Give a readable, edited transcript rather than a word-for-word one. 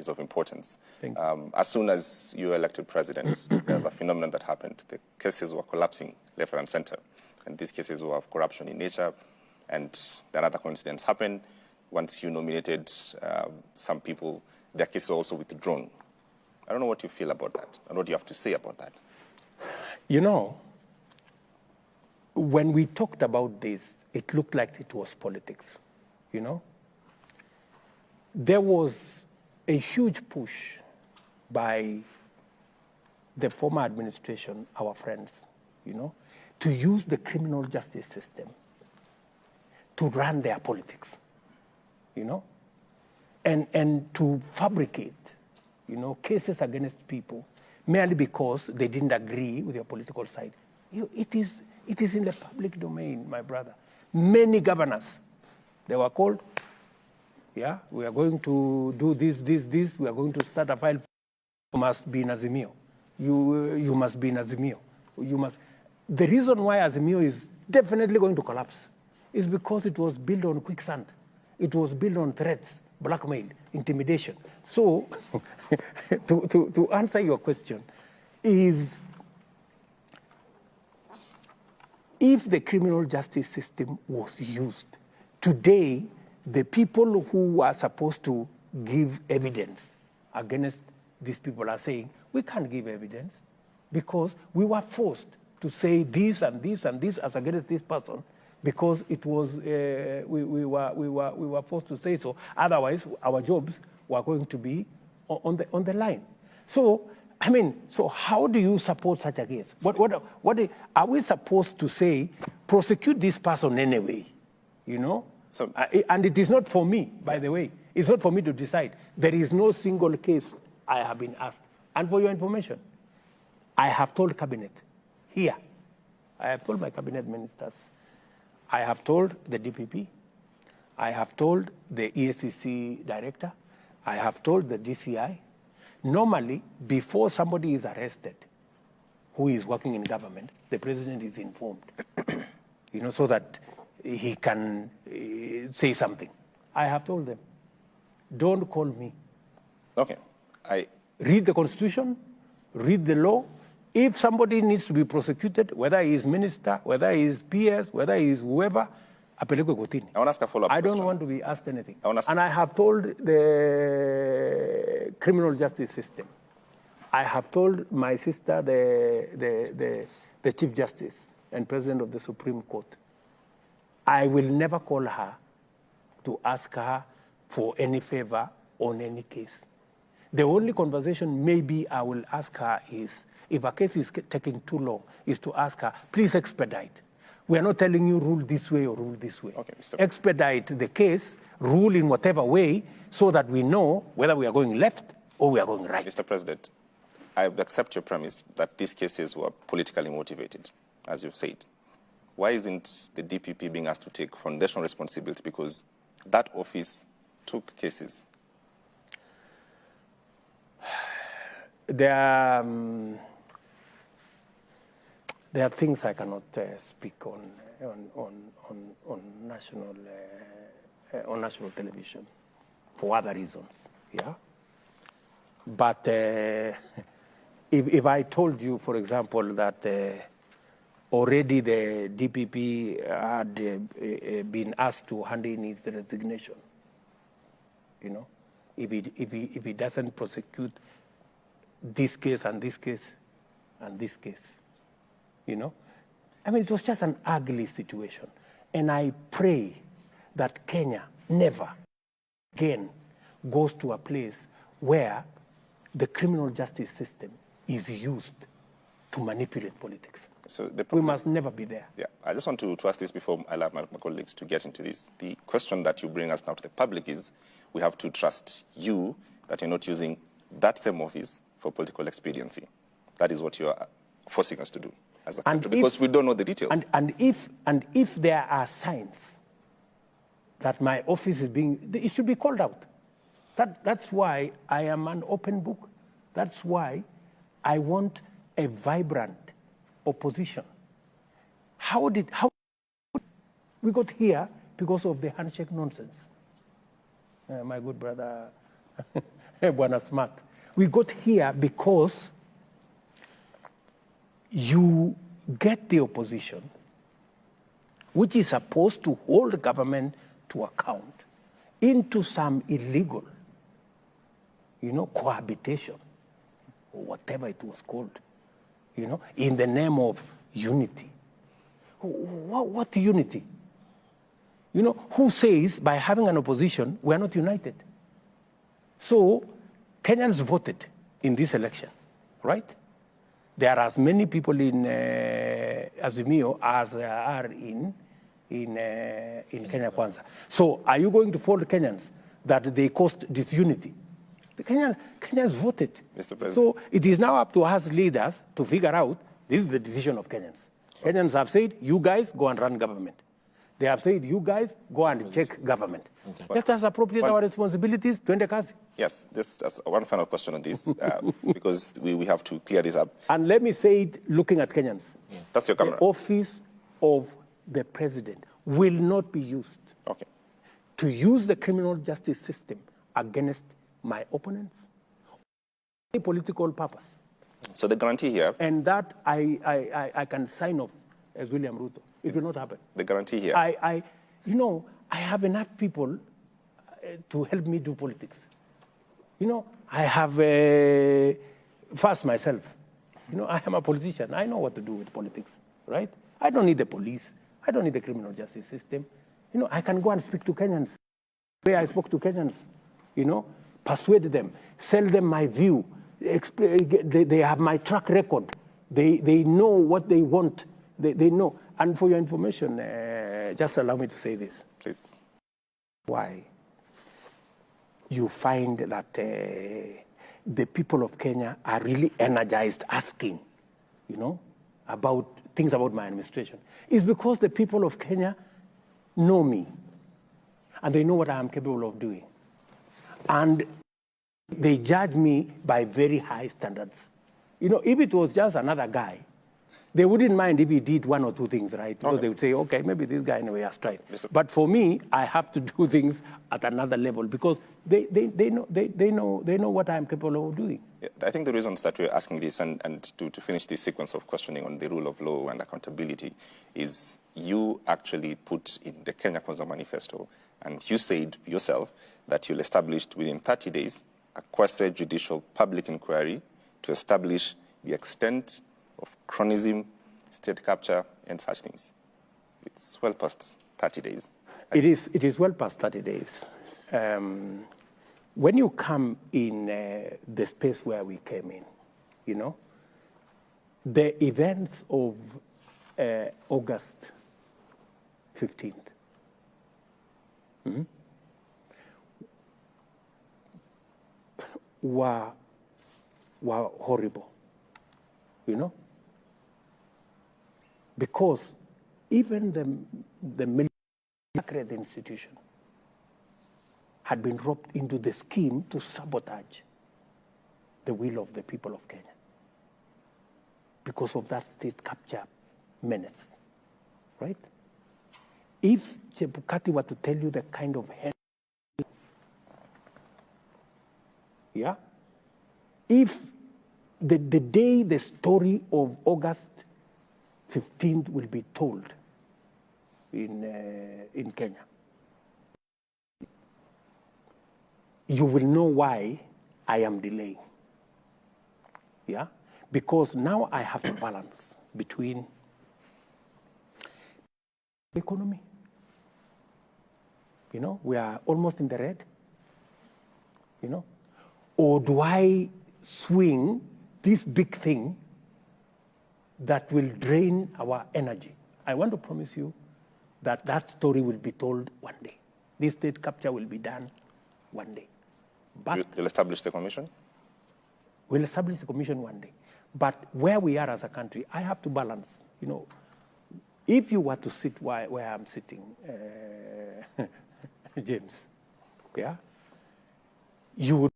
is of importance. Thank you. As soon as you were elected president, there's a phenomenon that happened. The cases were collapsing left, right, and center. And these cases were of corruption in nature. And then other coincidence happened. Once you nominated some people, their cases were also withdrawn. I don't know what you feel about that and what you have to say about that. You know, when we talked about this, it looked like it was politics, you know. There was a huge push by the former administration, our friends, you know, to use the criminal justice system to run their politics, you know, and to fabricate, you know, cases against people merely because they didn't agree with your political side. It is in the public domain, my brother. Many governors, they were called, yeah, we are going to do this, we are going to start a file. You must be in Azimio. You must be in Azimio. You must. The reason why Azimio is definitely going to collapse is because it was built on quicksand. It was built on threats, blackmail, intimidation. So, to answer your question, is if the criminal justice system was used, today, the people who are supposed to give evidence against these people are saying, we can't give evidence because we were forced to say this and this and this as against this person because it was, we were forced to say so. Otherwise, our jobs were going to be on the line. So, I mean, so how do you support such a case? What are we supposed to say, prosecute this person anyway, you know? So, and it is not for me, by the way. It's not for me to decide. There is no single case I have been asked. And for your information, I have told cabinet here. I have told my cabinet ministers. I have told the DPP. I have told the EACC director. I have told the DCI. Normally, before somebody is arrested who is working in government, the president is informed, you know, so that he can say something. I have told them, don't call me. Okay. Read the Constitution, read the law. If somebody needs to be prosecuted, whether he is minister, whether he is PS, whether he is whoever, apelekwe kotini. I want to ask a follow-up question. I don't want to be asked anything. And I have told the criminal justice system. I have told my sister, the Chief Justice and President of the Supreme Court, I will never call her to ask her for any favor on any case. The only conversation maybe I will ask her is, if a case is taking too long, is to ask her, please expedite. We are not telling you rule this way or rule this way. Okay, Mr. Expedite the case, rule in whatever way, so that we know whether we are going left or we are going right. Mr. President, I accept your premise that these cases were politically motivated, as you've said. Why isn't the DPP being asked to take foundational responsibility? Because that office took cases. There are things I cannot speak on national television for other reasons. Yeah, but if I told you, for example, that already the DPP had been asked to hand in his resignation, you know, if he doesn't prosecute this case and this case and this case, you know, I mean, it was just an ugly situation. And I pray that Kenya never again goes to a place where the criminal justice system is used to manipulate politics. So we must never be there. Yeah, I just want to ask this before I allow my colleagues to get into this. The question that you bring us now to the public is, we have to trust you that you're not using that same office for political expediency. That is what you are forcing us to do as a country, because we don't know the details. And if there are signs that my office is being, it should be called out. That's why I am an open book. That's why I want a vibrant opposition. How we got here? Because of the handshake nonsense. My good brother Bwana Smart. We got here because you get the opposition, which is supposed to hold the government to account, into some illegal, cohabitation, or whatever it was called, in the name of unity. What unity? Who says by having an opposition, we're not united? So Kenyans voted in this election, right? There are as many people in Azimio as there are in Kenya Kwanza. So are you going to fault Kenyans that they caused disunity? The Kenyans voted. Mr. President. So it is now up to us leaders to figure out, this is the decision of Kenyans. Kenyans have said, you guys go and run government. They have said, you guys go and check government. Okay. Let us appropriate our responsibilities to end the case. Yes, just as one final question on this, because we have to clear this up. And let me say it looking at Kenyans. Yeah. That's your camera. The office of the president will not be used to use the criminal justice system against my opponents, any political purpose. So the guarantee here... And that I can sign off as William Ruto. It will not happen. The guarantee here... I have enough people to help me do politics. I have first myself. I am a politician. I know what to do with politics, right? I don't need the police. I don't need the criminal justice system. I can go and speak to Kenyans. Where I spoke to Kenyans, persuade them, sell them my view. They have my track record. They know what they want. They know. And for your information, just allow me to say this. Please. Why you find that the people of Kenya are really energized asking, about things about my administration, is because the people of Kenya know me and they know what I am capable of doing. And they judge me by very high standards. If it was just another guy, they wouldn't mind if he did one or two things right, because they would say, okay, maybe this guy anyway has tried. But for me, I have to do things at another level because they know what I'm capable of doing. Yeah, I think the reasons that we're asking this and to finish this sequence of questioning on the rule of law and accountability is you actually put in the Kenya Kwanza Manifesto, and you said yourself that you'll establish within 30 days a quasi-judicial public inquiry to establish the extent of chronism, state capture, and such things. It's well past 30 days. It is well past 30 days. When you come in the space where we came in, the events of August 15th, were horrible, because even the military institution had been roped into the scheme to sabotage the will of the people of Kenya because of that state capture menace, right? If Chebukati were to tell you the kind of hell, if the day the story of August 15th will be told in Kenya, you will know why I am delaying. Because now I have to balance between the economy. We are almost in the red. Or do I swing this big thing that will drain our energy? I want to promise you that that story will be told one day. This state capture will be done one day. But you'll establish the commission? We'll establish the commission one day. But where we are as a country, I have to balance. If you were to sit where I'm sitting, James, you would